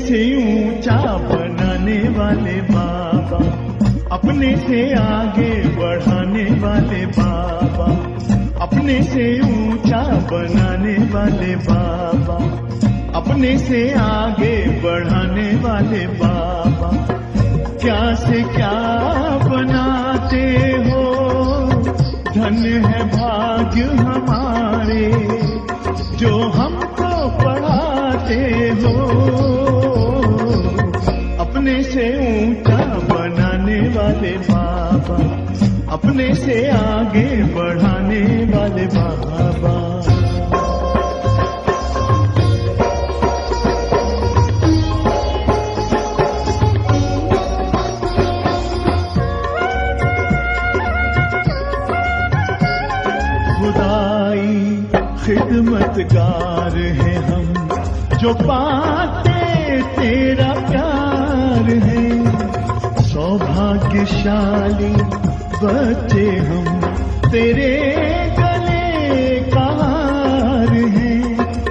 से ऊंचा बनाने वाले बाबा, अपने से आगे बढ़ाने वाले बाबा, अपने से ऊंचा बनाने वाले बाबा, अपने से आगे बढ़ाने वाले बाबा। क्या से क्या बनाते हो, धन्य है भाग्य हमारे जो हमको पढ़ाते हो। अपने से ऊंचा बनाने वाले बाबा, अपने से आगे बढ़ाने वाले बाबा। खुदाई खिदमतगार है हम, जो पाते तेरा प्यार है। सौभाग्यशाली बच्चे हम, तेरे गले का हार है।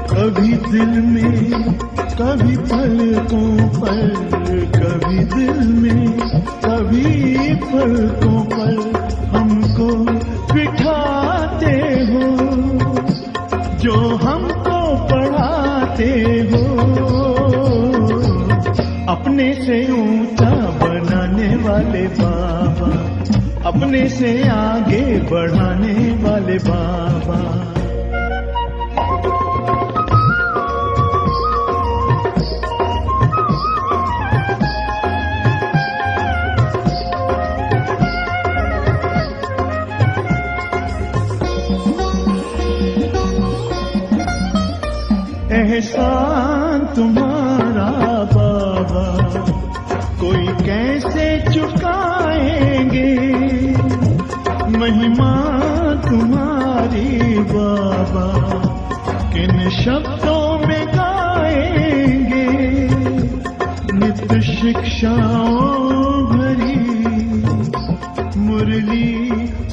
कभी दिल में, कभी पलकों पर, कभी दिल में, कभी पलकों पर हमको बिठाते हो, जो हमको पढ़ाते हो। अपने से ऊंचा बनाने वाले बाबा, अपने से आगे बढ़ाने वाले बाबा। एहसान तुम्हारा बाबा कोई कैसे चुकाएंगे, महिमा तुम्हारी बाबा किन शब्दों में गाएंगे। नित्य शिक्षाओं भरी मुरली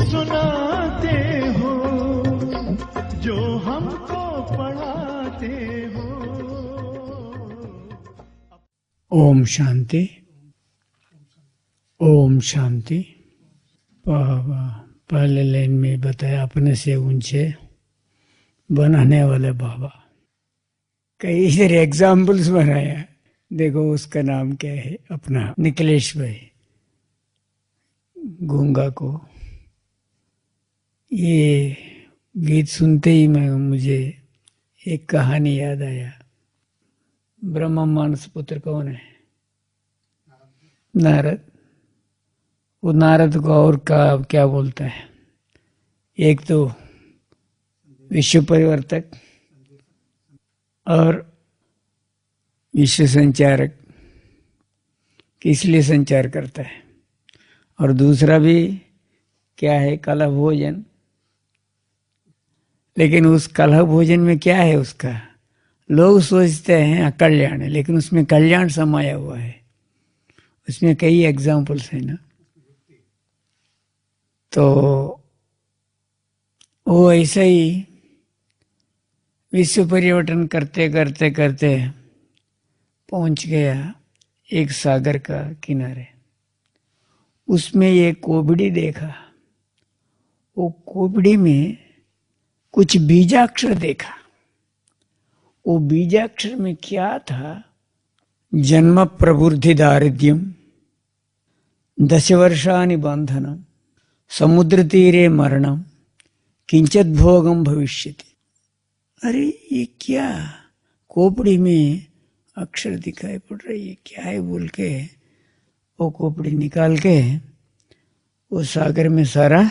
सुनाते हो, जो हमको पढ़ाते हो। ओम शांति, ओम शांति। पहले लाइन में बताया अपने से ऊंचे बनाने वाले बाबा। कई इधर एग्जाम्पल्स बनाया। देखो उसका नाम क्या है, अपना निकलेश भाई गूंगा को। ये गीत सुनते ही मुझे एक कहानी याद आया। ब्रह्म मानस पुत्र कौन है? नारद। वो नारद को और क्या बोलता है? एक तो विश्व परिवर्तक और विश्व संचारक, किस लिए संचार करता है। और दूसरा भी क्या है? कलह भोजन। लेकिन उस कलह भोजन में क्या है उसका? लोग सोचते हैं कल्याण है, लेकिन उसमें कल्याण समाया हुआ है। उसमें कई एग्जाम्पल्स हैं ना। तो वो ऐसा ही विश्व परिवर्तन करते करते करते पहुंच गया एक सागर का किनारे। उसमें ये कोबड़ी देखा। वो कोबड़ी में कुछ बीजाक्षर देखा। वो बीजाक्षर में क्या था? जन्म प्रवृद्धि दारिद्र्यम, 10 वर्षानि बंधनम, समुद्र तीरे मरणम, किंचित भोगम भविष्यति। अरे ये क्या? कोपड़ी में अक्षर दिखाई पड़ रही है, क्या है बोल के वो कोपड़ी निकाल के वो सागर में सारा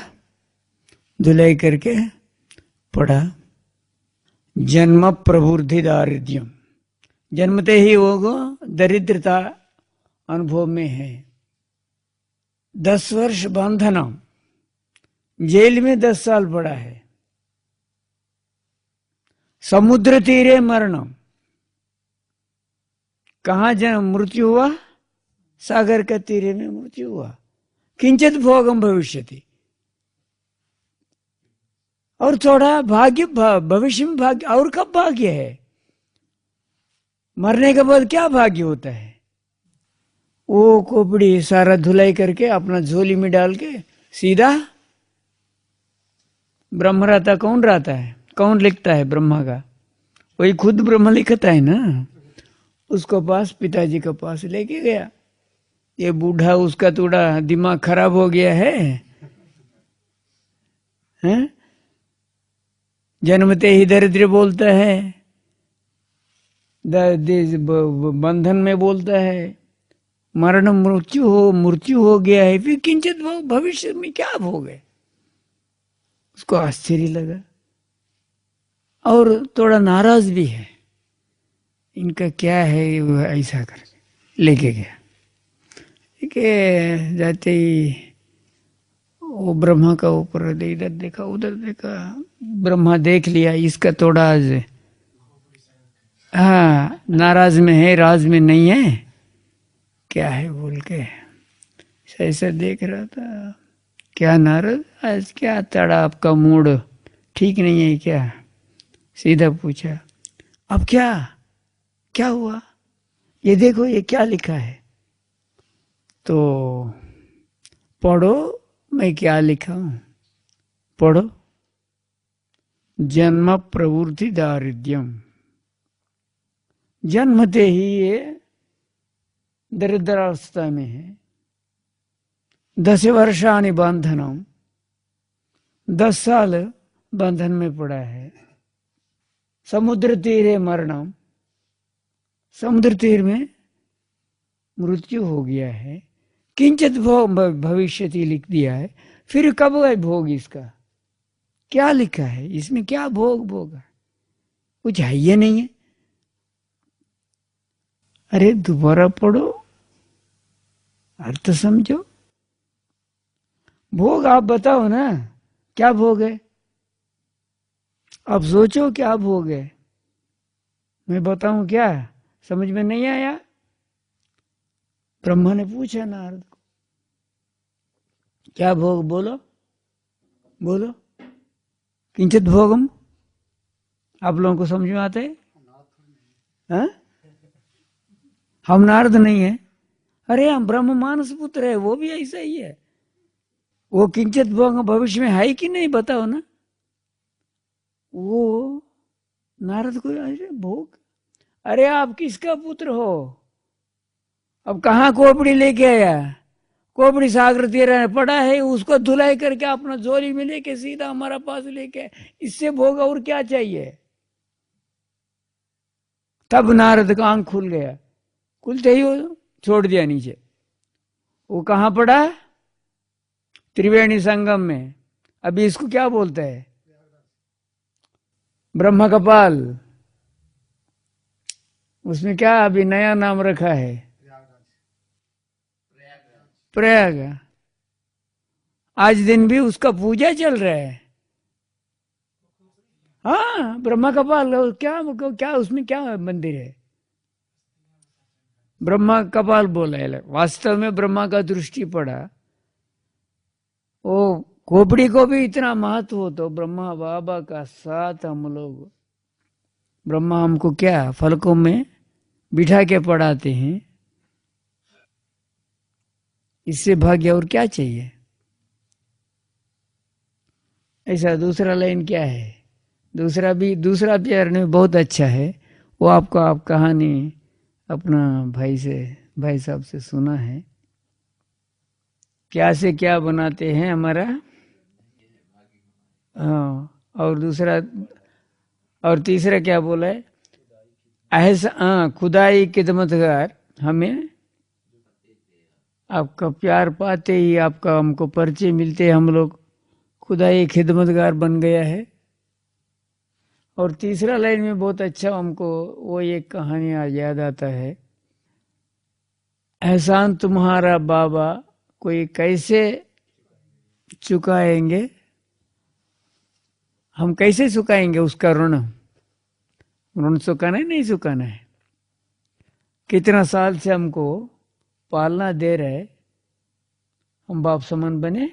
धुलाई करके पढ़ा। जन्म प्रवृद्धि दारिद्र्यम, जन्मते ही वो दरिद्रता अनुभव में है। 10 वर्ष बंधनम, जेल में 10 साल पड़ा है। समुद्र तीरे मरणम, कहाँ जन्म मृत्यु हुआ? सागर के तीरे में मृत्यु हुआ। किंचित भोगम भविष्यति, और थोड़ा भाग्य भविष्य में भाग्य। और कब भाग्य है? मरने के बाद क्या भाग्य होता है? वो खोपड़ी सारा धुलाई करके अपना झोली में डाल के सीधा ब्रह्म रहता। कौन रहता है? कौन लिखता है ब्रह्मा का? वही खुद ब्रह्म लिखता है ना। उसको पास, पिताजी के पास लेके गया। ये बूढ़ा, उसका थोड़ा दिमाग खराब हो गया है, हैं? जन्मते ही दरिद्र बोलता है, बंधन में बोलता है, मरण मृत्यु हो गया है, फिर किंचित भविष्य में क्या भोग है? उसको आश्चर्य लगा और थोड़ा नाराज भी है। इनका क्या है? वो ऐसा करके लेके गया। के जाते ही वो ब्रह्मा का ऊपर इधर देखा उधर देखा, ब्रह्मा देख लिया इसका थोड़ा आज हाँ नाराज में है, राज में नहीं है, क्या है बोल के ऐसा देख रहा था। क्या नाराज? आज क्या तड़ा, आपका मूड ठीक नहीं है क्या? सीधा पूछा, अब क्या हुआ? ये देखो ये क्या लिखा है। तो पढ़ो, मैं क्या लिखा हूं, पढ़ो। जन्म प्रवृत्ति दारिद्र्यम, जन्मते ही ये दरिद्रावस्था में है। 10 वर्षानि बंधनम, 10 साल बंधन में पड़ा है। समुद्र तीरे मरणम, समुद्र तीर में मृत्यु हो गया है। किंचित भविष्यति लिख दिया है, फिर कब है भोग? इसका क्या लिखा है? इसमें क्या भोग है? कुछ है ये नहीं है। अरे दोबारा पढ़ो, अर्थ समझो। भोग आप बताओ ना, क्या भोग है? आप सोचो क्या भोग है, मैं बताऊं क्या? समझ में नहीं आया? ब्रह्मा ने पूछा नारद को, क्या भोग? बोलो बोलो। किंचित भोगम, आप लोगों को समझ में आता है? हाँ? हम नारद नहीं है। अरे हम ब्रह्म मानस पुत्र है, वो भी ऐसा ही है। वो किंचित भोग भविष्य में है कि नहीं बताओ ना। वो नारद को, अरे भोग, अरे आप किसका पुत्र हो? अब कहाँ खोपड़ी लेके आया? खोपड़ी सागर तीर पड़ा है, उसको धुलाई करके अपना झोली में लेके सीधा हमारा पास लेके, इससे भोग और क्या चाहिए? तब नारद का आंख खुल गया। खुलते ही वो छोड़ दिया नीचे। वो कहाँ पड़ा? त्रिवेणी संगम में। अभी इसको क्या बोलते हैं? ब्रह्म कपाल। उसमें क्या अभी नया नाम रखा है? प्रयाग। आज दिन भी उसका पूजा चल रहा है। हाँ, ब्रह्मा कपाल। क्या क्या उसमें क्या मंदिर है? ब्रह्मा कपाल बोला है। वास्तव में ब्रह्मा का दृष्टि पड़ा, वो खोपड़ी को भी इतना महत्व हो तो ब्रह्मा बाबा का साथ हम लोग, ब्रह्मा हमको क्या फलकों में बिठा के पढ़ाते हैं। इससे भाग्य और क्या चाहिए? ऐसा दूसरा लाइन क्या है? दूसरा भी अर्थ बहुत अच्छा है। वो आपको आप कहानी अपना भाई साहब से सुना है। क्या से क्या बनाते हैं हमारा। हाँ, और दूसरा और तीसरा क्या बोला है? ऐसा हाँ, खुदाई खिदमतगार, हमें आपका प्यार पाते ही आपका हमको परिचय मिलते, हम लोग खुदाई खिदमतगार बन गया है। और तीसरा लाइन में बहुत अच्छा हमको वो एक कहानी याद आता है। एहसान तुम्हारा बाबा कोई कैसे चुकाएंगे? हम कैसे चुकाएंगे उसका ऋण? ऋण चुकाना है नहीं चुकाना है? कितना साल से हमको पालना दे रहे, हम बाप समान बने?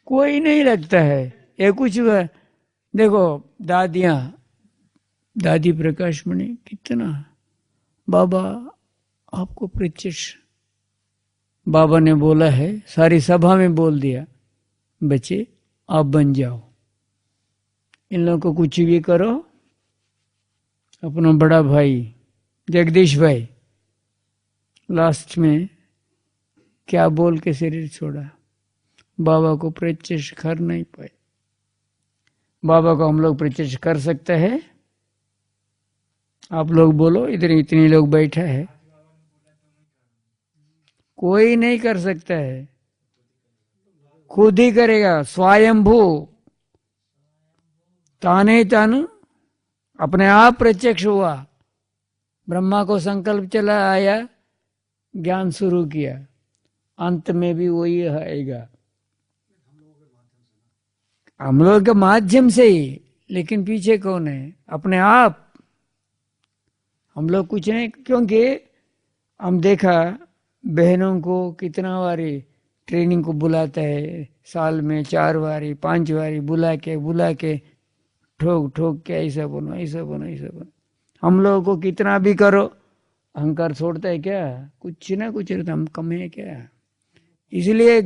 कोई नहीं लगता है। ये कुछ देखो दादी प्रकाश मणि कितना बाबा आपको प्रत्यक्ष, बाबा ने बोला है, सारी सभा में बोल दिया, बच्चे आप बन जाओ, इन लोगों को कुछ भी करो। अपना बड़ा भाई जगदीश भाई लास्ट में क्या बोल के शरीर छोड़ा, बाबा को प्रत्यक्ष कर नहीं पाए। बाबा को हम लोग प्रत्यक्ष कर सकते हैं? आप लोग बोलो, इधर इतने लोग बैठा है, कोई नहीं कर सकता है, खुद ही करेगा। स्वयंभू ताने तन अपने आप प्रत्यक्ष हुआ। ब्रह्मा को संकल्प चला आया, ज्ञान शुरू किया, अंत में भी वही आएगा, हम लोग के माध्यम से ही। लेकिन पीछे कौन है? अपने आप। हम लोग कुछ नहीं, क्योंकि हम देखा बहनों को कितना बारी ट्रेनिंग को बुलाता है, साल में 4 बारी 5 बारी बुला के ठोक ठोक के ऐसा बनो ऐसा बनो ऐसा बनो। हम लोगों को कितना भी करो, अहंकार छोड़ता है क्या? कुछ ना कुछ रहता, हम कम है क्या? इसलिए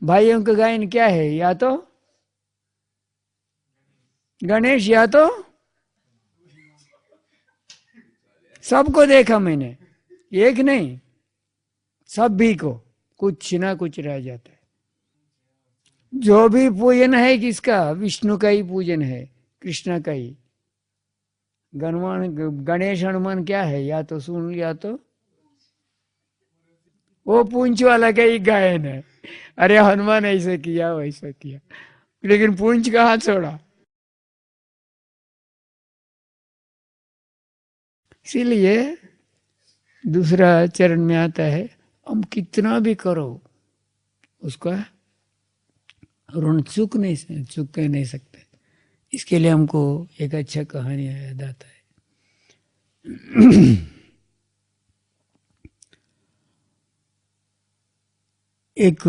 भाइयों का गायन क्या है? या तो गणेश या तो सबको देखा मैंने, एक नहीं, सभी को कुछ ना कुछ रह जाता है। जो भी पूजन है किसका? विष्णु का ही पूजन है, कृष्ण का ही। गणेश हनुमान क्या है? या तो सुन, या तो वो पूंछ वाला का ही गायन है। अरे हनुमान ऐसे किया वैसा किया, लेकिन पूंछ कहाँ छोड़ा। इसीलिए दूसरा चरण में आता है, हम कितना भी करो उसका ऋण चुक नहीं सकते। इसके लिए हमको एक अच्छा कहानी याद आता है। एक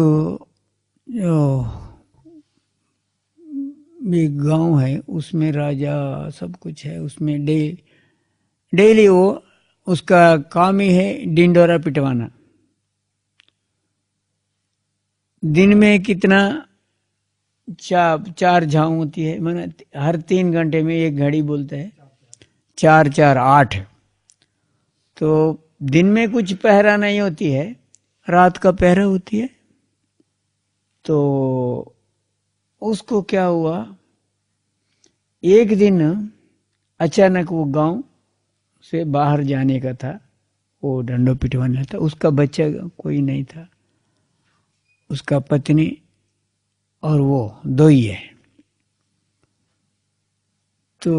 गांव है, उसमें राजा सब कुछ है, उसमें डेली वो उसका काम ही है डिंडोरा पिटवाना। दिन में कितना 4 झांव होती है, मैंने हर 3 घंटे में एक घड़ी बोलते हैं, 4 4 8। तो दिन में कुछ पहरा नहीं होती है, रात का पहरा होती है। तो उसको क्या हुआ, एक दिन अचानक वो गांव से बाहर जाने का था, वो डंडो पिटवाना था। उसका बच्चा कोई नहीं था, उसका पत्नी और वो 2 ही है। तो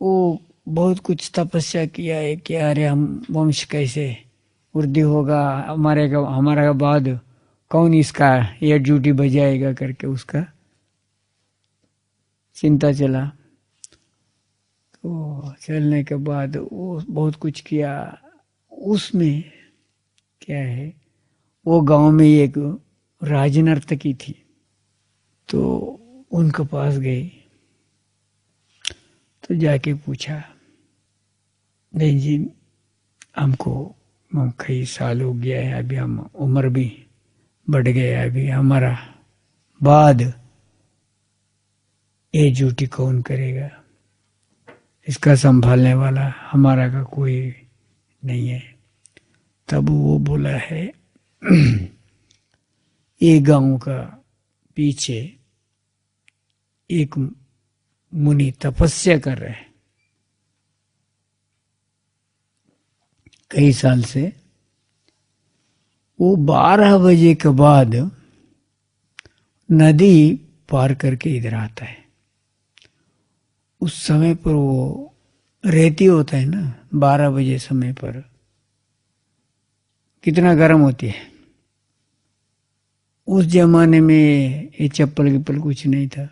वो बहुत कुछ तपस्या किया है कि अरे हम वंश कैसे वृद्धि होगा, हमारा बाद कौन इसका ये ड्यूटी बजाएगा करके उसका चिंता चला। तो चलने के बाद वो बहुत कुछ किया। उसमें क्या है, वो गांव में एक राजनर्तकी थी, तो उनके पास गई। तो जाके पूछा, नहीं जी हमको कई साल हो गया है, अभी हम उम्र भी बढ़ गया, अभी हमारा बाद ये ड्यूटी कौन करेगा, इसका संभालने वाला हमारा का कोई नहीं है। तब वो बोला है ये गांव का पीछे एक मुनि तपस्या कर रहे हैं कई साल से। वो 12 बजे के बाद नदी पार करके इधर आता है। उस समय पर वो रेती होता है ना, 12 बजे समय पर कितना गर्म होती है। उस जमाने में ये चप्पल कुछ नहीं था,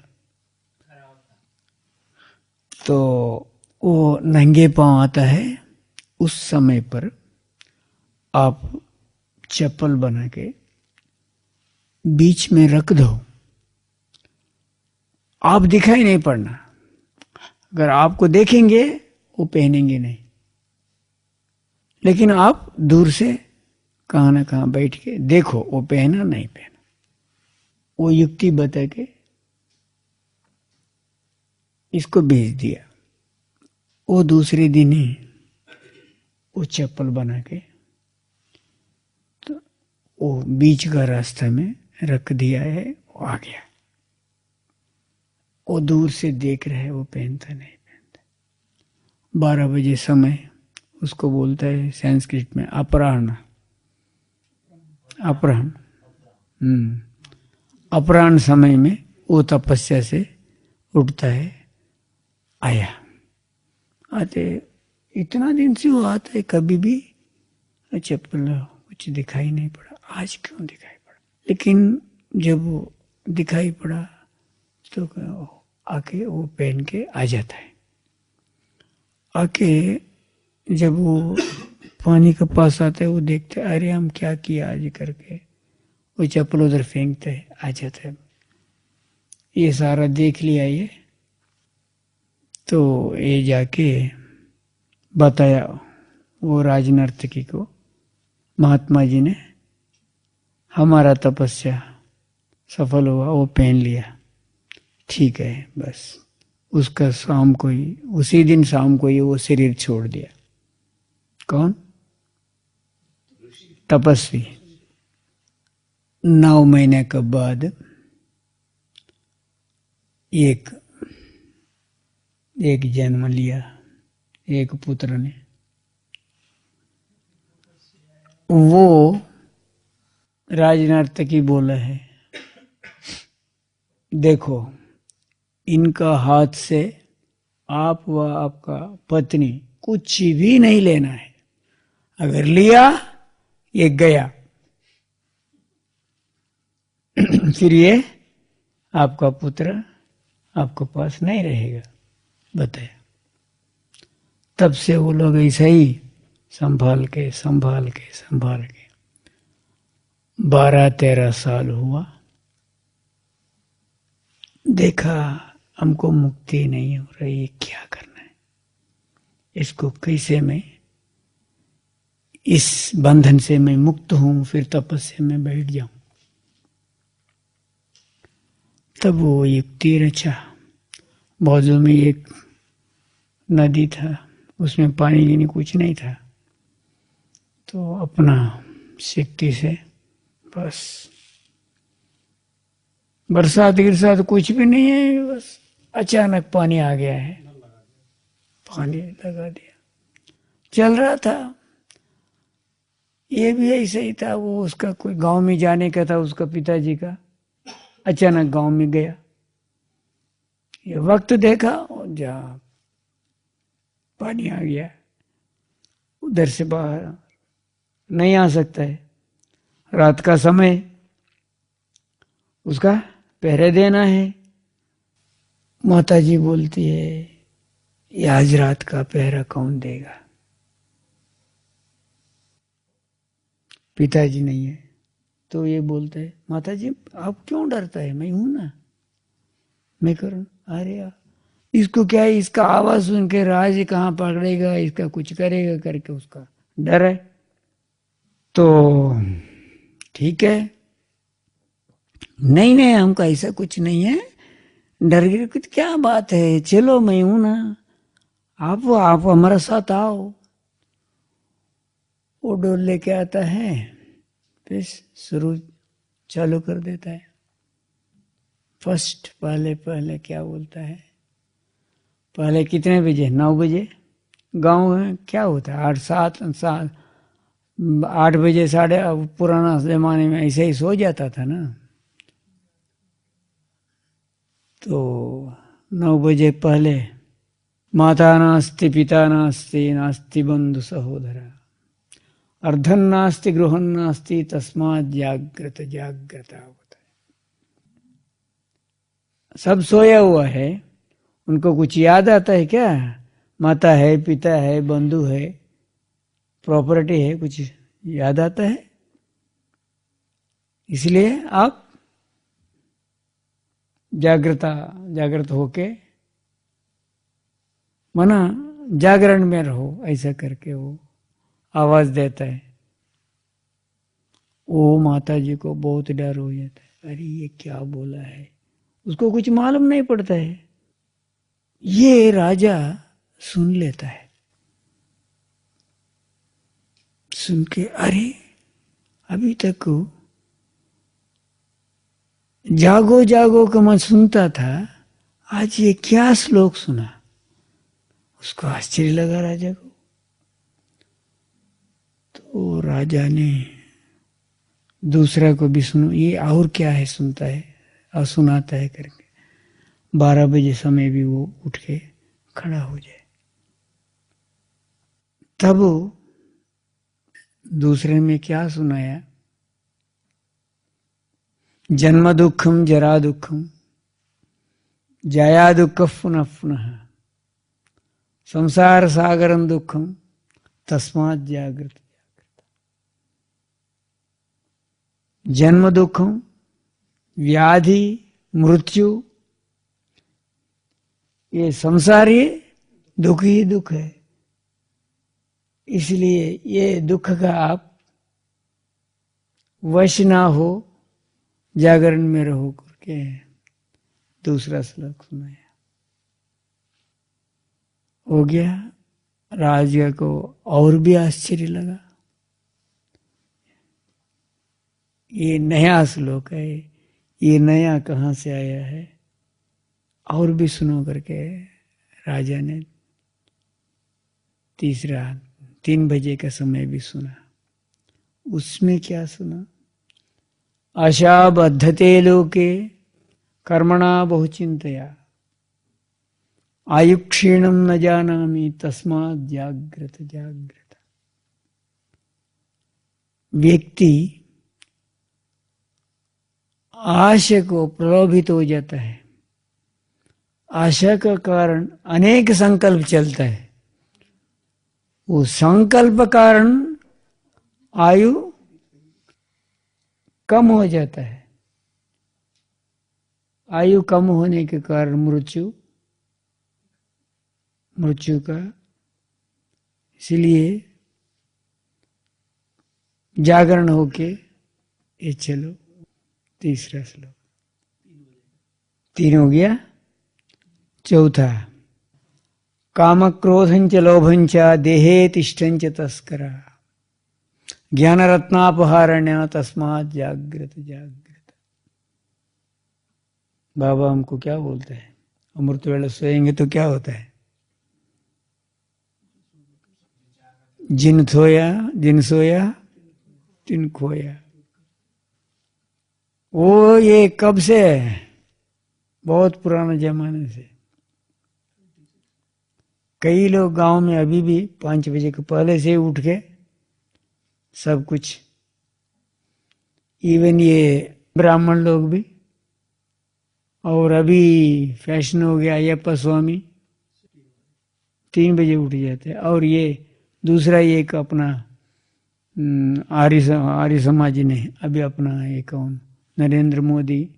तो वो नंगे पांव आता है। उस समय पर आप चप्पल बना के बीच में रख दो, आप दिखाई नहीं पड़ना। अगर आपको देखेंगे वो पहनेंगे नहीं, लेकिन आप दूर से कहाँ ना कहाँ बैठ के देखो वो पहना नहीं पहना। वो युक्ति बता के इसको भेज दिया। वो दूसरे दिन ही वो चप्पल बना के तो वो बीच का रास्ता में रख दिया है, वो आ गया। वो दूर से देख रहा है, वो पहनता नहीं पहनता। 12 बजे समय उसको बोलता है संस्कृत में अपराह्न। अपराह्न अपराह्न समय में वो तपस्या से उठता है, आया। आते इतना दिन से वो आता है, कभी भी चप्पल कुछ दिखाई नहीं पड़ा। आज क्यों दिखाई पड़ा? लेकिन जब वो दिखाई पड़ा तो आके वो पहन के आ जाता है। आके जब वो पानी के पास आता है, वो देखते अरे हम क्या किया आज करके, वो चप्पल उधर फेंकते है, आ जाता है। ये सारा देख लिया ये, तो ये जाके बताया वो राजनर्तकी को, महात्मा जी ने हमारा तपस्या सफल हुआ, वो पहन लिया, ठीक है। बस उसका शाम को ही, उसी दिन शाम को ही वो शरीर छोड़ दिया। कौन? तपस्वी। 9 महीने के बाद एक जन्म लिया, एक पुत्र ने। वो राजनर्तकी बोला है, देखो इनका हाथ से आप व आपका पत्नी कुछ भी नहीं लेना है, अगर लिया ये गया, फिर ये आपका पुत्र आपके पास नहीं रहेगा। बताया। तब से वो लोग ऐसा ही संभाल के 12-13 साल हुआ। देखा हमको मुक्ति नहीं हो रही, क्या करना है, इसको कैसे मैं इस बंधन से मैं मुक्त हूं, फिर तपस्या में बैठ जाऊं। तब वो युक्ति रचा। बाजू में एक नदी था, उसमें पानी गिनी कुछ नहीं था, तो अपना शक्ति से बस बरसात गिरसात कुछ भी नहीं है, बस अचानक पानी आ गया है, पानी लगा दिया। चल रहा था, ये भी ऐसे ही था। वो उसका कोई गांव में जाने का था, उसका पिताजी का, अचानक गांव में गया। ये वक्त देखा जहाँ पानी आ गया, उधर से बाहर नहीं आ सकता है, रात का समय, उसका पहरे देना है। माता जी बोलती है ये आज रात का पहरा कौन देगा? पिताजी नहीं है, तो ये बोलते हैं माता जी आप क्यों डरता है, मैं हूं ना, मैं करूं। अरे यार इसको क्या है, इसका आवाज सुन के राज कहाँ पकड़ेगा, इसका कुछ करेगा करके उसका डर है। तो ठीक है, नहीं नहीं हमको ऐसा कुछ नहीं है, डर गिर कुछ क्या बात है, चलो मैं हूं ना, आप हमारे साथ आओ। वो डोल लेके आता है, फिर शुरू चालू कर देता है। फर्स्ट पहले क्या बोलता है, पहले कितने बजे? 9 बजे। गांव में क्या होता है 8 बजे, साढ़े, पुराना जमाने में ऐसे ही सो जाता था ना। तो 9 बजे पहले माता नास्ति पिता नास्ति नास्ति बंधु सहोदरा अर्धन नास्ति गृहन नास्ति तस्मात् जाग्रत जाग्रता होता है। सब सोया हुआ है, उनको कुछ याद आता है क्या? माता है, पिता है, बंधु है, प्रॉपर्टी है, कुछ याद आता है? इसलिए आप जागृत होके मना जागरण में रहो, ऐसा करके वो आवाज देता है, वो माता जी को बहुत डर हो जाता है, अरे ये क्या बोला है, उसको कुछ मालूम नहीं पड़ता है। ये राजा सुन लेता है, सुन के अरे अभी तक जागो जागो का मैं सुनता था, आज ये क्या श्लोक सुना। उसको आश्चर्य लगा राजा को। तो राजा ने दूसरा को भी सुनो, ये और क्या है सुनता है और सुनाता है करके 12 बजे समय भी वो उठ के खड़ा हो जाए। तब दूसरे में क्या सुनाया, जन्म दुखम जरा दुखम जाया दुख पुनः पुनः संसार सागरम दुखम तस्मात् जागृत। जन्म दुखम, व्याधि, मृत्यु, ये संसार ही दुख ही दुख है। इसलिए ये दुख का आप वश ना हो, जागरण में रहो करके दूसरा श्लोक सुनाया। हो गया। राजा को और भी आश्चर्य लगा, ये नया श्लोक है, ये नया कहाँ से आया है, और भी सुनो करके राजा ने तीसरा 3 बजे का समय भी सुना। उसमें क्या सुना, आशा बद्धते लोके कर्मणा बहुचिंतया आयुक्षीणम न जानामि तस्मात् जाग्रत जाग्रत। व्यक्ति आशा को प्रलोभित हो जाता है, आशा का कारण अनेक संकल्प चलता है, वो संकल्प कारण आयु कम हो जाता है, आयु कम होने के कारण मृत्यु का। इसलिए जागरण होके ये चलो। तीसरा श्लोक 3 हो गया। चौथा, काम क्रोधंच लोभंच देहे तिष्ठंच तस्करा ज्ञान रत्नापहारण्य तस्मात् जागृत जागृत। बाबा हमको क्या बोलते हैं, अमृत वेला सोएंगे तो क्या होता है, जिन सोया तिन खोया। वो ये कब से है, बहुत पुराने जमाने से। कई लोग गांव में अभी भी 5 बजे के पहले से उठ के सब कुछ, इवन ये ब्राह्मण लोग भी, और अभी फैशन हो गया अयप्पा स्वामी 3 बजे उठ जाते हैं। और ये दूसरा एक अपना आर्य समाज ने अभी अपना एक कौन नरेंद्र मोदी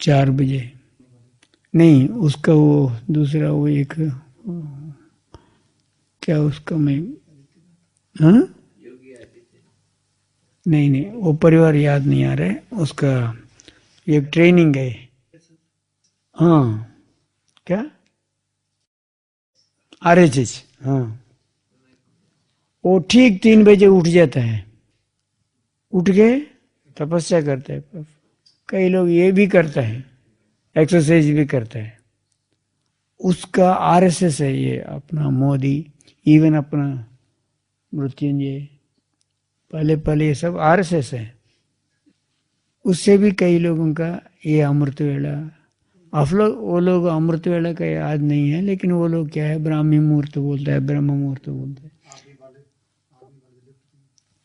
4 बजे नहीं, उसका वो दूसरा वो एक क्या उसका मैं हाँ नहीं वो परिवार याद नहीं आ रहा है, उसका एक ट्रेनिंग है। हाँ क्या RHS, हाँ वो ठीक 3 बजे उठ जाता है, उठ के तपस्या करता है। कई लोग ये भी करता है, एक्सरसाइज भी करता है। उसका RSS है ये अपना मोदी, इवन अपना मृत्युंजय, पहले ये सब RSS है। उससे भी कई लोगों का ये अमृत वेला, वो लोग अमृत वेला का याद नहीं है, लेकिन वो लोग क्या है ब्राह्मी मुहूर्त बोलता है, ब्रह्म मुहूर्त बोलता है।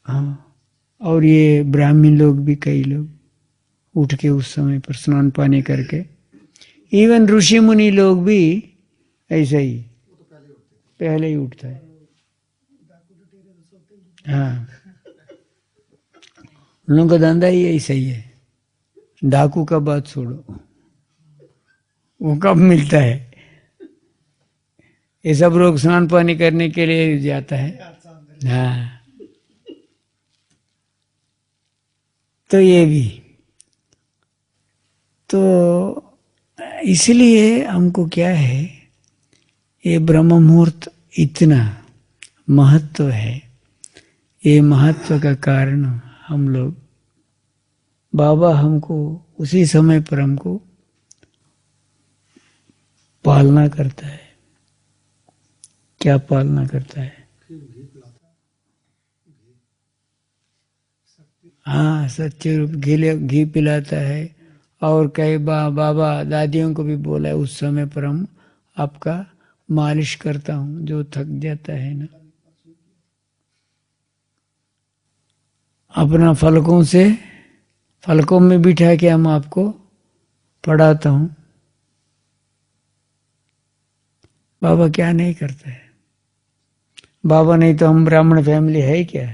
हाँ, और ये ब्राह्मीण लोग भी कई लोग उठ के उस समय पर स्नान पानी करके, इवन ऋषि मुनि लोग भी ऐसा ही पहले ही उठता है। हाँ, उन लोगों का धंधा ही ऐसा ही है। डाकू का बात छोड़ो, वो कब मिलता है, ये सब लोग स्नान पानी करने के लिए जाता है। हाँ, तो ये भी तो इसलिए हमको क्या है, ये ब्रह्म मुहूर्त इतना महत्व है। ये महत्व का कारण हम लोग, बाबा हमको उसी समय पर हमको पालना करता है। क्या पालना करता है? हाँ, सच्चे रूप घी पिलाता है। और कई बाबा दादियों को भी बोला है, उस समय पर हम आपका मालिश करता हूँ जो थक जाता है ना। अपना फलकों में बिठा के हम आपको पढ़ाता हूँ। बाबा क्या नहीं करता है? बाबा नहीं तो हम ब्राह्मण फैमिली है क्या?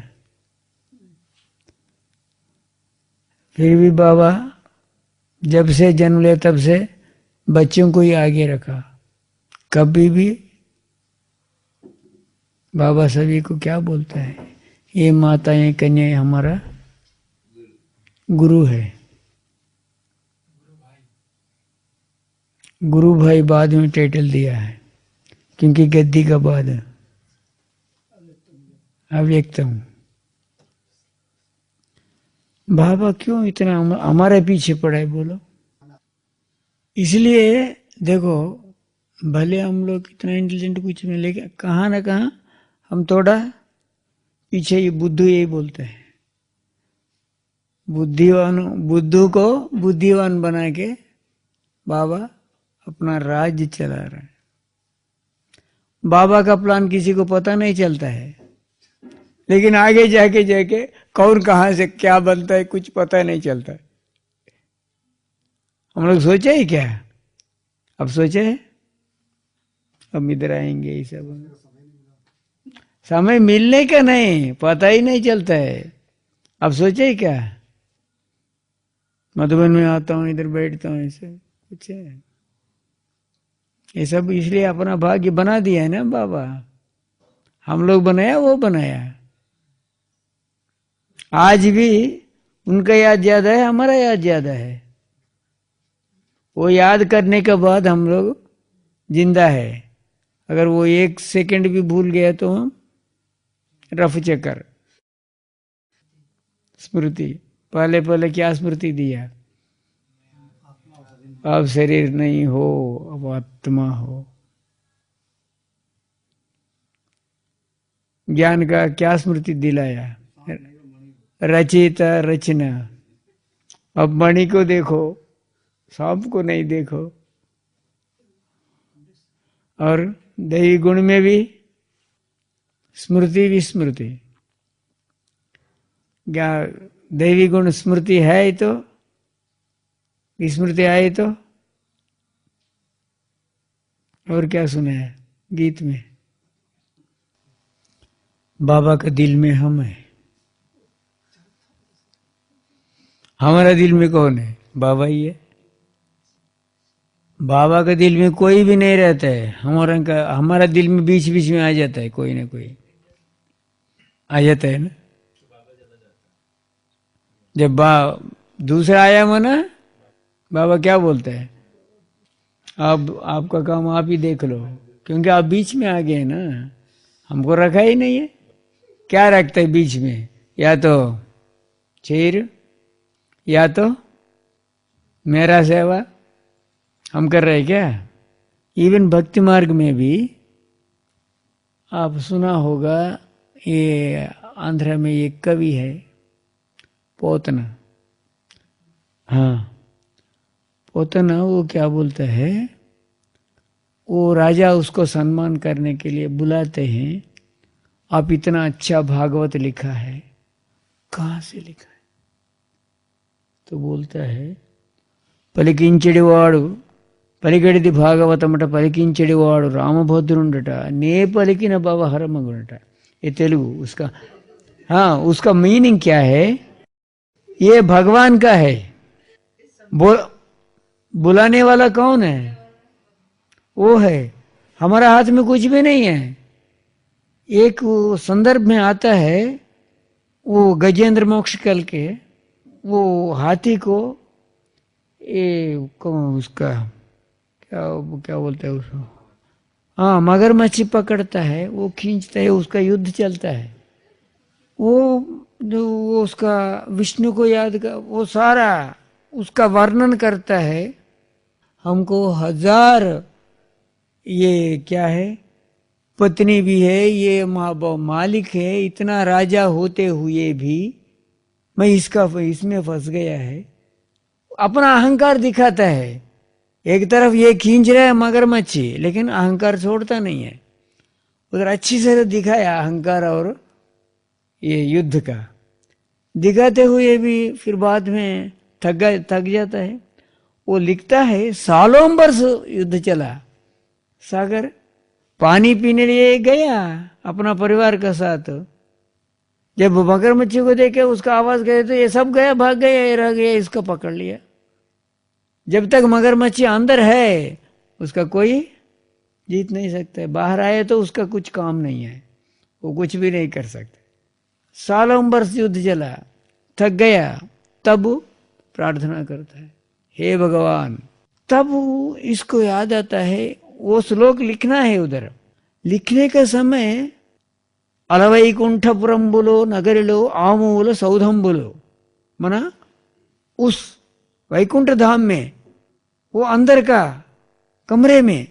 फिर भी बाबा जब से जन्म लिया तब से बच्चों को ही आगे रखा। कभी भी बाबा सभी को क्या बोलता है, ये माताएं कन्याएं हमारा गुरु है। गुरु भाई बाद में टाइटल दिया है, क्योंकि गद्दी का बाद अव्यक्तम। बाबा क्यों इतना हमारे पीछे पड़ा है बोलो? इसलिए देखो, भले हम लोग इतना इंटेलिजेंट कुछ नहीं, लेकिन कहाँ ना कहाँ हम थोड़ा पीछे, ये बुद्धू यही बोलते हैं। बुद्धू को बुद्धिवान बना के बाबा अपना राज्य चला रहा है। बाबा का प्लान किसी को पता नहीं चलता है, लेकिन आगे जाके कौन कहाँ से क्या बनता है कुछ पता नहीं चलता है। हम लोग सोचे ही क्या? अब सोचे है, अब इधर आएंगे ये सब। समय मिलने का नहीं, पता ही नहीं चलता है। अब सोचे ही क्या? मधुबन में आता हूँ, इधर बैठता हूँ, ऐसे कुछ है। ये सब इसलिए अपना भाग्य बना दिया है ना बाबा। हम लोग बनाया, वो बनाया। आज भी उनका याद ज्यादा है, हमारा याद ज्यादा है। वो याद करने के बाद हम लोग जिंदा है। अगर वो एक सेकंड भी भूल गया तो हम रफ चक्कर। स्मृति पहले क्या स्मृति दिया? अब शरीर नहीं हो, अब आत्मा हो। ज्ञान का क्या स्मृति दिलाया? रचयिता रचना। अब मणि को देखो, सांप को नहीं देखो। और दैवी गुण में भी स्मृति विस्मृति। क्या दैवी गुण स्मृति है तो विस्मृति आए तो? और क्या सुना है गीत में? बाबा का दिल में हम है। हमारा दिल में कौन है? बाबा ही है। बाबा के दिल में कोई भी नहीं रहता है। हमारा दिल में बीच बीच में आ जाता है, कोई ना कोई आ जाता है ना। जब दूसरा आया मना, बाबा क्या बोलता है? अब आपका काम आप ही देख लो, क्योंकि आप बीच में आ गए ना। हमको रखा ही नहीं है। क्या रखता है बीच में? या तो चीर, या तो मेरा सेवा। हम कर रहे क्या? इवन भक्ति मार्ग में भी आप सुना होगा, ये आंध्र में एक कवि है पोतना। हाँ, पोतना वो क्या बोलता है, वो राजा उसको सम्मान करने के लिए बुलाते हैं। आप इतना अच्छा भागवत लिखा है, कहाँ से लिखा है? तो बोलता है, పలికించెడివాడు పలికెడిది భాగవతమట పలికించెడివాడు రామभद्रुंडట ने पलिकिन भवहरमगुणట। ये तेलुगु उसका। हाँ, उसका मीनिंग क्या है? ये भगवान का है। बुलाने वाला कौन है? वो है। हमारा हाथ में कुछ भी नहीं है। एक वो संदर्भ में आता है, वो गजेंद्र मोक्ष कल के, वो हाथी को उसका क्या क्या बोलते हैं उसको, हाँ, मगरमच्छी पकड़ता है, वो खींचता है, उसका युद्ध चलता है। वो उसका विष्णु को याद कर, वो सारा उसका वर्णन करता है। हमको 1000 ये क्या है, पत्नी भी है, ये मालिक है, इतना राजा होते हुए भी मैं इसमें फंस गया है। अपना अहंकार दिखाता है। एक तरफ ये खींच रहा है मगरमच्छी, लेकिन अहंकार छोड़ता नहीं है। उधर अच्छी से दिखाया अहंकार और ये युद्ध का, दिखाते हुए भी फिर बाद में थक जाता है। वो लिखता है सालों वर्ष युद्ध चला, सागर पानी पीने लिए गया अपना परिवार के साथ। जब मगरमच्छी को देखे, उसका आवाज गए तो ये सब गया, भाग गया, ये रह गया, इसको पकड़ लिया। जब तक मगरमच्छी अंदर है उसका कोई जीत नहीं सकता है। बाहर आए तो उसका कुछ काम नहीं है, वो कुछ भी नहीं कर सकते। सालों वर्ष युद्ध चला, थक गया, तब प्रार्थना करता है, हे भगवान। तब इसको याद आता है, वो श्लोक लिखना है। उधर लिखने का समय अलवैकुंठपुरम बोलो, नगरिलो आमूल सौधम बोलो, मना उस वैकुंठ धाम में, वो अंदर का कमरे में।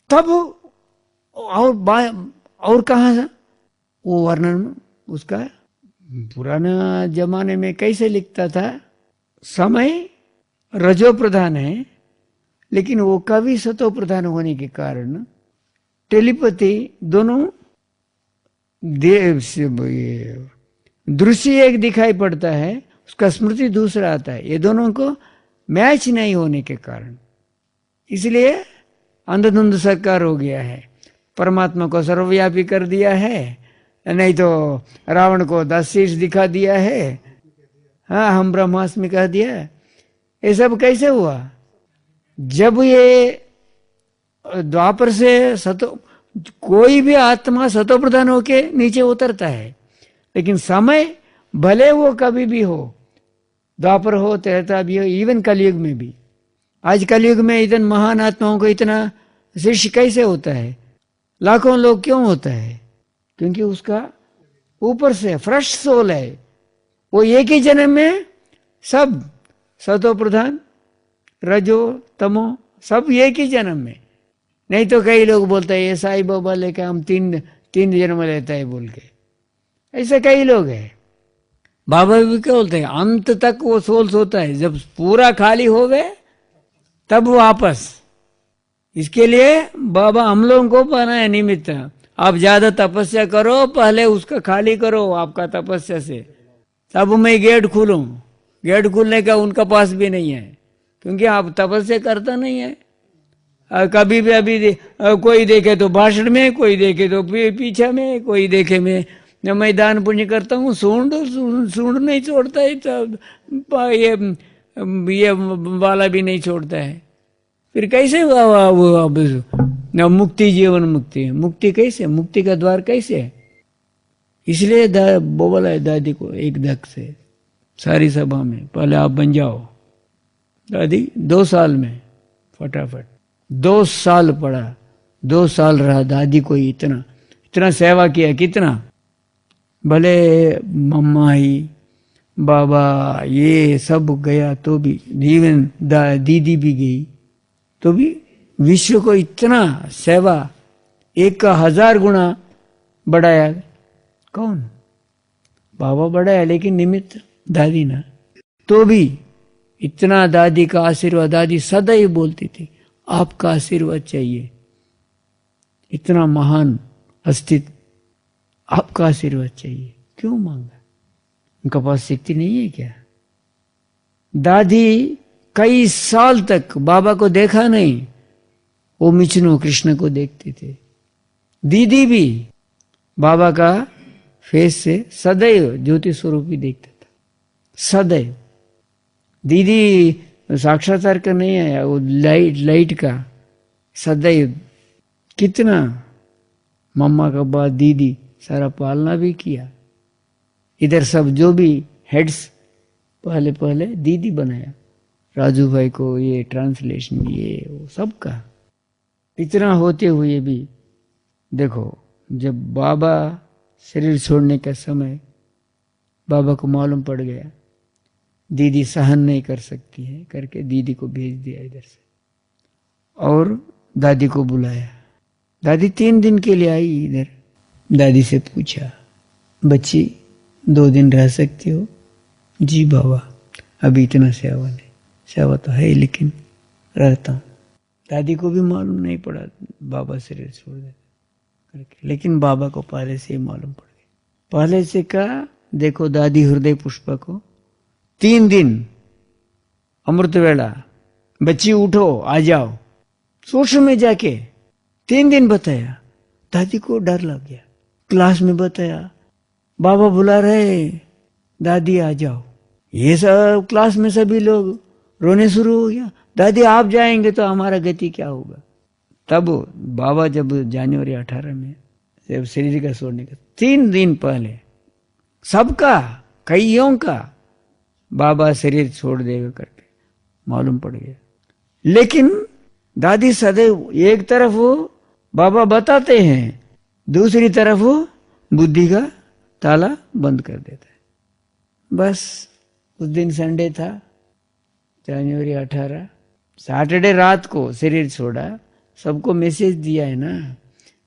तब और कहाँ था वो वर्णन उसका? पुराना जमाने में कैसे लिखता था? समय रजो प्रधान है, लेकिन वो कवि सतो प्रधान होने के कारण टेलीपैथी दोनों दृश्य एक दिखाई पड़ता है, उसका स्मृति दूसरा आता है। ये दोनों को मैच नहीं होने के कारण इसलिए अंधधुंध सरकार हो गया है। परमात्मा को सर्वव्यापी कर दिया है, नहीं तो रावण को 10 शीश दिखा दिया है, हाँ, हम ब्रह्मास्मि कह दिया। ये सब कैसे हुआ? जब ये द्वापर से कोई भी आत्मा सतो प्रधान होके नीचे उतरता है, लेकिन समय भले वो कभी भी हो, द्वापर हो, त्रेता भी हो, इवन कलयुग में भी। आज कलयुग में इतने महान आत्माओं को इतना शिष्य कैसे होता है? लाखों लोग क्यों होता है? क्योंकि उसका ऊपर से फ्रेश सोल है। वो एक ही जन्म में सब सतो प्रधान, रजो, तमो, सब एक ही जन्म में। नहीं तो कई लोग बोलते हैं ये साईं बाबा लेके हम तीन जन्म लेता है बोल के, ऐसे कई लोग हैं। बाबा भी क्या बोलते हैं, अंत तक वो सोल सोता है, जब पूरा खाली हो गए तब वापस। इसके लिए बाबा हम लोगों को बनाया निमित्त। आप ज्यादा तपस्या करो, पहले उसका खाली करो आपका तपस्या से, तब मैं गेट खोलूं। गेट खोलने का उनका पास भी नहीं है, क्योंकि आप तपस्या करता नहीं है। कभी भी अभी कोई देखे तो भाषण में, कोई देखे तो पीछे में, कोई देखे मैं दान पुण्य करता हूँ, सूंड नहीं छोड़ता है, तो ये वाला भी नहीं छोड़ता है। फिर कैसे वो मुक्ति, जीवन मुक्ति, मुक्ति कैसे, मुक्ति का द्वार कैसे है? इसलिए बोला है दादी को एक धक से सारी सभा में, पहले आप बन जाओ। दादी 2 साल में फटाफट 2 साल पढ़ा, 2 साल रहा दादी को, इतना सेवा किया। कितना, भले मम्मा ही बाबा ये सब गया तो भी, इवन दीदी भी गई तो भी विश्व को इतना सेवा, 1 का 1000 गुना बढ़ाया। कौन? बाबा बढ़ाया, लेकिन निमित्त दादी ना। तो भी इतना दादी का आशीर्वाद, दादी सदैव बोलती थी आपका आशीर्वाद चाहिए, इतना महान अस्तित्व, आपका आशीर्वाद चाहिए। क्यों मांगा? उनका पास शक्ति नहीं है क्या? दादी कई साल तक बाबा को देखा नहीं, वो मिचनो कृष्ण को देखते थे। दीदी भी बाबा का फेस से सदैव ज्योति स्वरूप ही देखता था, सदैव। दीदी साक्षात्कार का नहीं आया, वो लाइट का सदैव कितना मम्मा का बाद दीदी सारा पालना भी किया। इधर सब जो भी हेड्स पहले पहले दीदी बनाया, राजू भाई को ये ट्रांसलेशन ये वो सब का। इतना होते हुए भी देखो, जब बाबा शरीर छोड़ने का समय बाबा को मालूम पड़ गया दीदी सहन नहीं कर सकती है करके दीदी को भेज दिया इधर से और दादी को बुलाया। दादी 3 दिन के लिए आई इधर। दादी से पूछा, बच्ची 2 दिन रह सकती हो? जी बाबा, अभी इतना सेवा नहीं। सेवा तो है लेकिन रहता हूँ। दादी को भी मालूम नहीं पड़ा बाबा शरीर छोड़ दे करके, लेकिन बाबा को पहले से ही मालूम पड़ गया। पहले से कहा, देखो दादी हृदय पुष्पा को 3 दिन अमृत वेला, बच्ची उठो आ जाओ, सोच में जाके 3 दिन बताया। दादी को डर लग गया। क्लास में बताया, बाबा बुला रहे, दादी आ जाओ। ये सब क्लास में सभी लोग रोने शुरू हो गया। दादी आप जाएंगे तो हमारा गति क्या होगा? तब बाबा जब जनवरी 18 में जब शरीर का छोड़ने का 3 दिन पहले सबका कईयों का बाबा शरीर छोड़ देगा करके मालूम पड़ गया। लेकिन दादी सदैव एक तरफ वो बाबा बताते हैं, दूसरी तरफ वो बुद्धि का ताला बंद कर देता है। बस उस दिन संडे था, जनवरी 18, सैटरडे रात को शरीर छोड़ा। सबको मैसेज दिया है ना,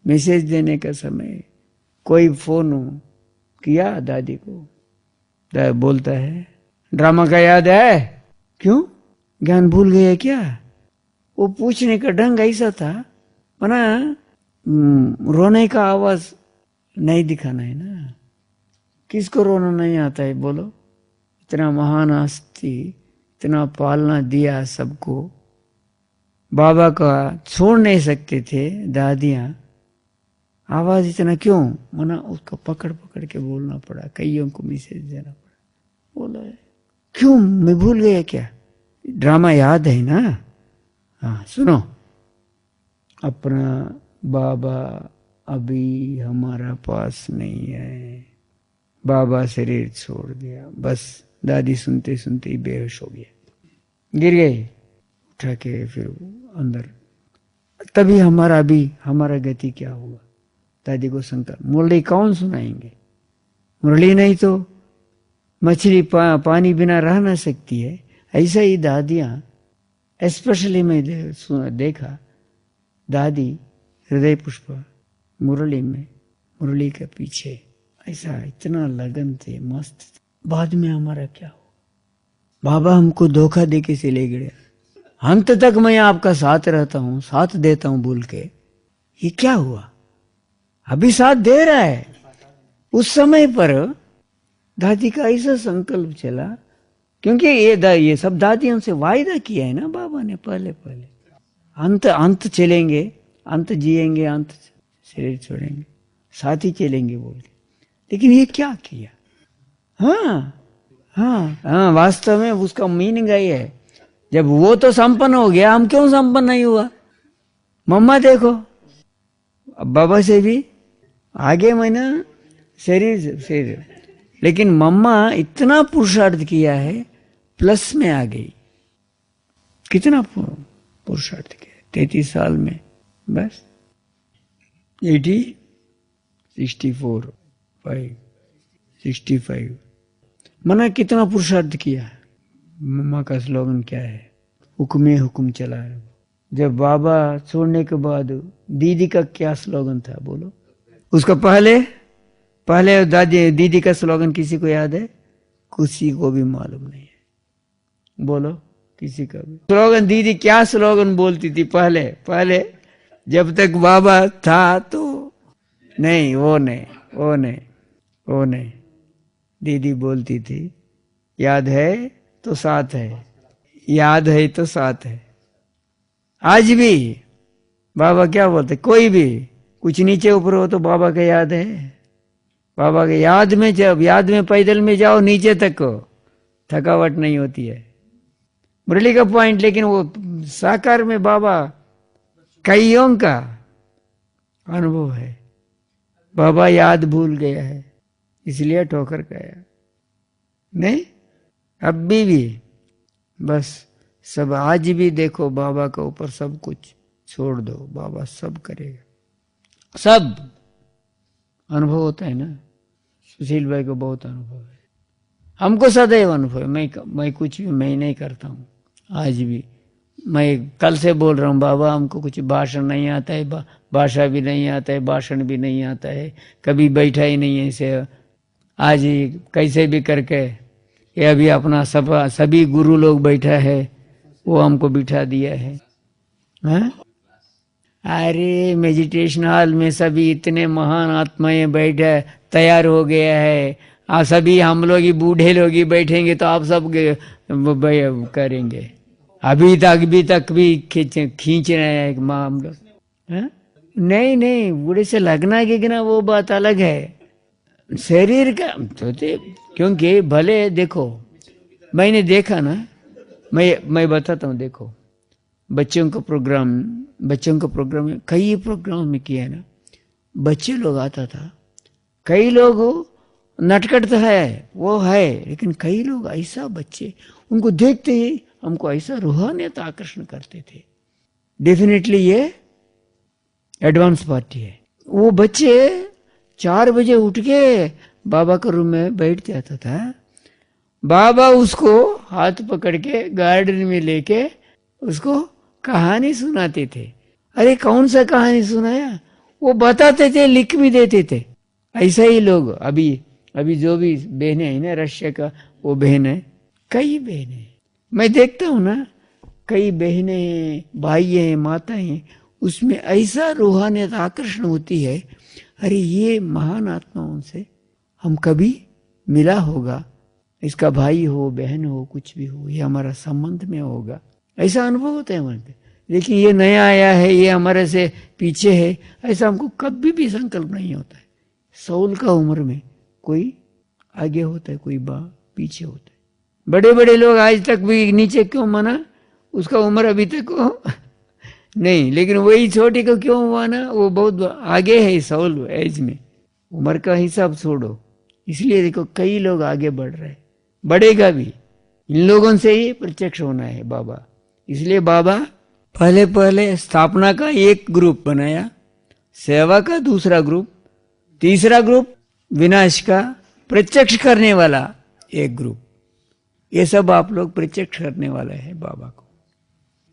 मैसेज देने का समय कोई फोन किया दादी को, बोलता है ड्रामा का याद है? क्यों, ज्ञान भूल गए क्या? वो पूछने का ढंग ऐसा था, मना रोने का आवाज नहीं दिखाना है ना। किसको रोना नहीं आता है बोलो? इतना महान हस्ती, इतना पालना दिया सबको, बाबा का छोड़ नहीं सकते थे दादियां, आवाज इतना क्यों? मना उसको पकड़ पकड़ के बोलना पड़ा, कईयों को मैसेज देना पड़ा। बोला क्यों, मैं भूल गया क्या? ड्रामा याद है ना? हाँ सुनो, अपना बाबा अभी हमारा पास नहीं है, बाबा शरीर छोड़ दिया। बस दादी सुनते सुनते ही बेहोश हो गया, गिर गए। उठा के फिर अंदर, तभी हमारा गति क्या होगा? दादी को शंका, मुरली कौन सुनाएंगे? मुरली नहीं तो मछली पानी बिना रह ना सकती है। ऐसा ही दादियां, स्पेशली मैं देखा दादी हृदय पुष्पा मुरली में, मुरली के पीछे ऐसा इतना लगन थे, मस्त थे। बाद में हमारा क्या हो? बाबा हमको धोखा दे के चले गए। अंत तक मैं आपका साथ रहता हूं, साथ देता हूं बोल के, ये क्या हुआ? अभी साथ दे रहा है। उस समय पर दादी का ऐसा संकल्प चला, क्योंकि ये सब दादियों से वायदा किया है ना बाबा ने पहले पहले, अंत चलेंगे, अंत जिएंगे, अंत शरीर छोड़ेंगे, साथ ही चलेंगे बोल के। लेकिन ये क्या किया? हाँ, वास्तव में उसका मीनिंग यही है, जब वो तो संपन्न हो गया, हम क्यों संपन्न नहीं हुआ? मम्मा देखो, अब बाबा से भी आगे मैंने शरीर, लेकिन मम्मा इतना पुरुषार्थ किया है, प्लस में आ गई। कितना पुरुषार्थ किया 33 साल में, बस 80, 64, 65 मना कितना पुरुषार्थ किया। मम्मा का स्लोगन क्या है? हुक्मे हुक्म चला है। जब बाबा छोड़ने के बाद दीदी का क्या स्लोगन था बोलो? उसका पहले दीदी का स्लोगन किसी को याद है? किसी को भी मालूम नहीं है, बोलो किसी का भी स्लोगन। दीदी क्या स्लोगन बोलती थी पहले जब तक बाबा था तो? नहीं, वो नहीं। दीदी बोलती थी, याद है तो साथ है, याद है तो साथ है। आज भी बाबा क्या बोलते? कोई भी कुछ नीचे ऊपर हो तो बाबा का याद है। बाबा के याद में पैदल में जाओ नीचे तक को, थकावट नहीं होती है। मुरली का पॉइंट, लेकिन वो साकार में बाबा कईयों का अनुभव है। बाबा याद भूल गया है इसलिए ठोकर गया नहीं, अब भी बस सब आज भी देखो बाबा के ऊपर सब कुछ छोड़ दो, बाबा सब करेगा। सब अनुभव होता है ना, सुशील भाई को बहुत अनुभव है, हमको सदैव अनुभव है। मैं कुछ भी मैं नहीं करता हूँ आज भी। मैं कल से बोल रहा हूँ बाबा हमको कुछ भाषण नहीं आता है, भाषा भी नहीं आता है, भाषण भी नहीं आता है, कभी बैठा ही नहीं है इसे। आज ही कैसे भी करके ये अभी अपना सभी गुरु लोग बैठा है वो हमको बिठा दिया है। हाँ? अरे मेडिटेशन हॉल में सभी इतने महान आत्माएं बैठे तैयार हो गया है, सभी हम लोग ही बूढ़े लोग ही बैठेंगे तो आप सब करेंगे। अभी तक भी खींच रहे हैं हम लोग। नहीं बूढ़े से लगना कि ना वो बात अलग है, शरीर का तो क्योंकि भले देखो मैंने देखा ना, मैं बताता हूँ। देखो बच्चों का प्रोग्राम कई प्रोग्राम में किया है ना, बच्चे लोग आता था, कई लोग नटखट तो है वो है, लेकिन कई लोग ऐसा बच्चे उनको देखते ही हमको ऐसा रूहानियत आकर्षण करते थे। डेफिनेटली ये एडवांस पार्टी है। वो बच्चे 4 बजे उठ के बाबा के रूम में बैठ जाता था, बाबा उसको हाथ पकड़ के गार्डन में लेके उसको कहानी सुनाते थे। अरे कौन सा कहानी सुनाया वो बताते थे, लिख भी देते थे। ऐसा ही लोग अभी जो भी बहनें हैं ना, रशिया का वो बहन है, कई बहनें मैं देखता हूँ ना, कई बहनें हैं, भाई हैं, माता हैं, उसमें ऐसा रूहानियत आकर्षण होती है। अरे ये महान आत्माओं से हम कभी मिला होगा, इसका भाई हो बहन हो कुछ भी हो, ये हमारा संबंध में होगा, ऐसा अनुभव होता है मन पे। लेकिन ये नया आया है, ये हमारे से पीछे है, ऐसा हमको कभी भी संकल्प नहीं होता है। 16 का उम्र में कोई आगे होता है, कोई पीछे होता है। बड़े बड़े लोग आज तक भी नीचे क्यों माना, उसका उम्र अभी तक हो नहीं, लेकिन वही छोटे को क्यों हुआ ना, वो बहुत आगे है 16 एज में। उम्र का हिसाब छोड़ो, इसलिए देखो कई लोग आगे बढ़ रहे हैं, बढ़ेगा भी। इन लोगों से ही प्रत्यक्ष होना है बाबा। इसलिए बाबा पहले स्थापना का एक ग्रुप बनाया, सेवा का दूसरा ग्रुप, तीसरा ग्रुप विनाश का प्रत्यक्ष करने वाला एक ग्रुप। ये सब आप लोग प्रत्यक्ष करने वाला है बाबा को।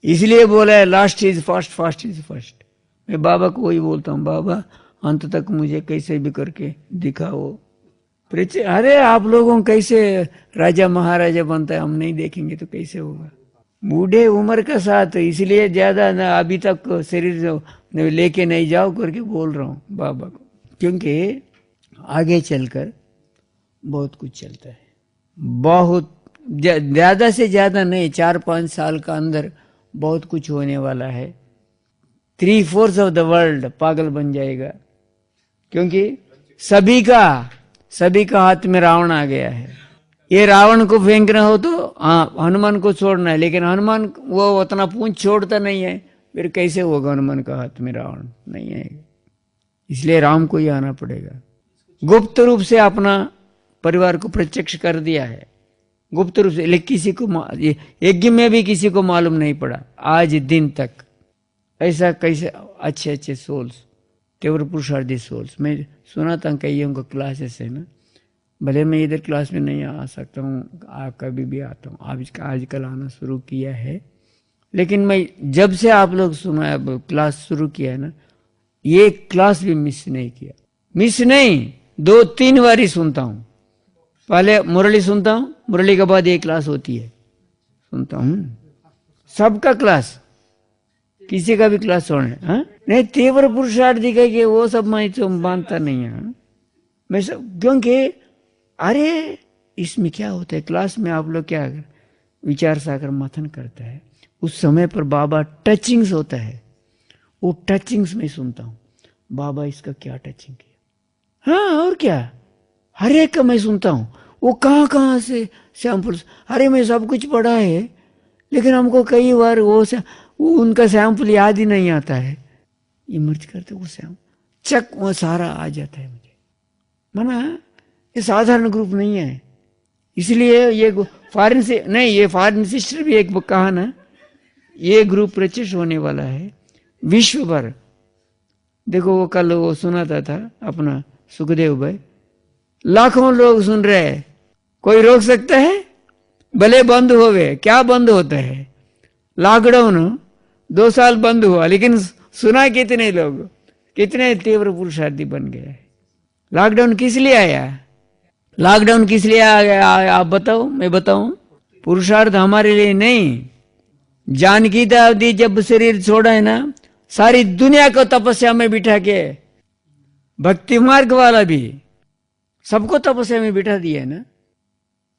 इसलिए बोला है last is first, first is first. मैं बाबा को वही बोलता हूँ, बाबा अंत तक मुझे कैसे भी करके दिखाओ। अरे आप लोगों कैसे राजा महाराजा बनता है, हम नहीं देखेंगे तो कैसे होगा। बूढ़े उम्र का साथ, इसलिए ज्यादा ना अभी तक शरीर लेके नहीं जाओ करके बोल रहा हूँ बाबा को, क्योंकि आगे चलकर बहुत कुछ चलता है। बहुत ज्यादा से ज्यादा नहीं, 4-5 साल का अंदर बहुत कुछ होने वाला है। 3/4 ऑफ द वर्ल्ड पागल बन जाएगा, क्योंकि सभी का हाथ में रावण आ गया है। ये रावण को फेंकना हो तो हनुमान को छोड़ना है, लेकिन हनुमान वो उतना पूंछ छोड़ता नहीं है, फिर कैसे होगा हनुमान का हाथ में रावण नहीं आएगा। इसलिए राम को ही आना पड़ेगा। गुप्त रूप से अपना परिवार को प्रत्यक्ष कर दिया है, गुप्त रूप से, लेकिन किसी को यज्ञ में भी किसी को मालूम नहीं पड़ा आज दिन तक। ऐसा कैसे अच्छे सोल्स, तीव्र पुरुषार्थी सोल्स, मैं सुना था कईयों को क्लासेस है ना, भले मैं इधर क्लास में नहीं आ सकता हूँ, कभी भी आता हूँ, आजकल आना शुरू किया है, लेकिन मैं जब से आप लोग सुना क्लास शुरू किया है ना, ये क्लास भी मिस नहीं किया। मिस नहीं, 2-3 बार ही सुनता हूँ। पहले मुरली सुनता हूँ, मुरली के बाद एक क्लास होती है, सुनता हूँ सबका क्लास, किसी का भी क्लास छोड़ना। हाँ नहीं, तीव्र पुरुषार्थी का कि वो सब मैं तो मानता नहीं है मैं सब, क्योंकि अरे इसमें क्या होता है, क्लास में आप लोग क्या विचार सागर मंथन करता है, उस समय पर बाबा टचिंग्स होता है, वो टचिंग्स में सुनता हूँ, बाबा इसका क्या टचिंग किया। हाँ और क्या, हर एक का मैं सुनता हूँ, वो कहाँ से सैंपल्स। अरे मैं सब कुछ पढ़ा है, लेकिन हमको कई बार वो उनका सैंपल याद ही नहीं आता है। इमर्ज करते वो सैंपल, चक वो सारा आ जाता है मुझे। माना ये साधारण ग्रुप नहीं है, इसलिए ये फॉरेन से नहीं, ये फॉरेन सिस्टर भी एक कहा ना, ये ग्रुप प्रचलित होने वाला है विश्व भर। देखो वो कल वो सुनाता था अपना सुखदेव भाई, लाखों लोग सुन रहे हैं, कोई रोक सकता है? भले बंद होवे, क्या बंद होता है? लॉकडाउन 2 साल बंद हुआ, लेकिन सुना कितने लोग, कितने तीव्र पुरुषार्थी बन गए। लॉकडाउन किस लिए आया? लॉकडाउन किस लिए आया आप बताओ, मैं बताऊं? पुरुषार्थ हमारे लिए नहीं। जानकी दादी जब शरीर छोड़ा है ना, सारी दुनिया को तपस्या में बिठा के, भक्ति मार्ग वाला भी सबको तपस्या में बिठा दिया है ना।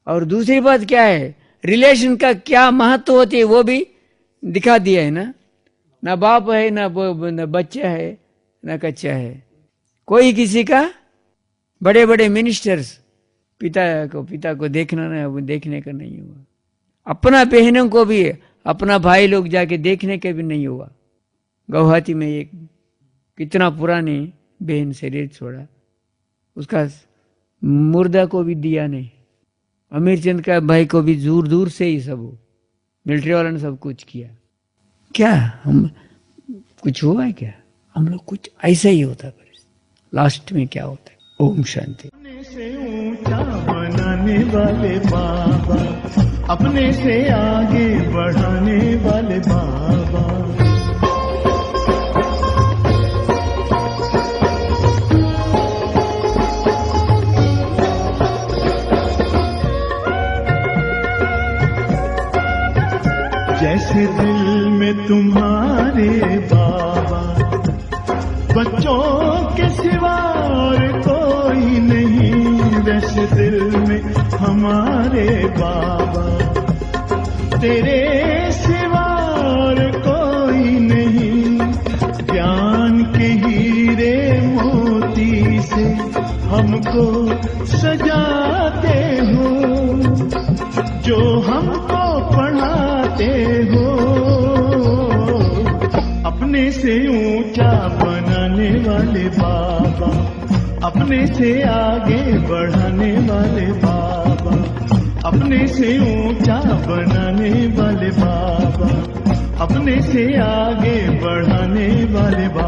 और दूसरी बात क्या है, रिलेशन का क्या महत्व होती है वो भी दिखा दिया है ना। ना बाप है, ना बच्चा है, ना कच्चा है। कोई किसी का, बड़े बड़े मिनिस्टर्स पिता को देखने का नहीं हुआ, अपना बहनों को भी, अपना भाई लोग जाके देखने के भी नहीं हुआ। गुवाहाटी में एक कितना पुरानी बहन शरीर छोड़ा, उसका मुर्दा को भी दिया नहीं। अमीरचंद का भाई को भी दूर दूर से ही सब मिलिट्री वालों ने सब कुछ किया। क्या हम कुछ हुआ है क्या? हम लोग कुछ ऐसा ही होता है। लास्ट में क्या होता है? ओम शांति। अपने से ऊंचा बनाने वाले बाबा, अपने से आगे बढ़ाने वाले बाबा। जैसे दिल में तुम्हारे बाबा, बच्चों के सिवा और कोई नहीं। वैसे दिल में हमारे बाबा, तेरे सिवा और कोई नहीं। ज्ञान के हीरे मोती से हमको सजाते हो, जो हमको पढ़ाते हो। अपने से ऊंचा बनाने वाले बाबा, अपने से आगे बढ़ाने वाले बाबा, अपने से ऊंचा बनाने वाले बाबा, अपने से आगे बढ़ाने वाले बाबा।